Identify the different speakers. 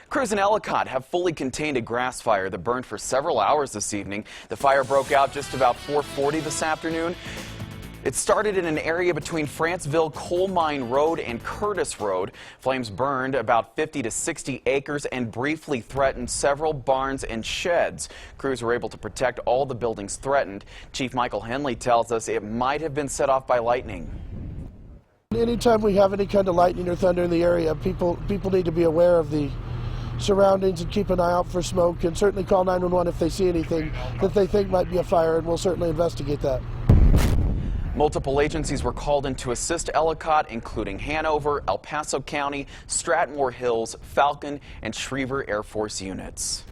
Speaker 1: Crews in Ellicott have fully contained a grass fire that burned for several hours this evening. The fire broke out just about 4:40 this afternoon. It started in an area between Franceville Coal Mine Road and Curtis Road. Flames burned about 50 to 60 acres and briefly threatened several barns and sheds. Crews were able to protect all the buildings threatened. Chief Michael Henley tells us it might have been set off by lightning.
Speaker 2: Anytime we have any kind of lightning or thunder in the area, people need to be aware of the surroundings and keep an eye out for smoke, and certainly call 911 if they see anything that they think might be a fire, and we'll certainly investigate that.
Speaker 1: Multiple agencies were called in to assist Ellicott, including Hanover, El Paso County, Stratmore Hills, Falcon, and Schriever Air Force units.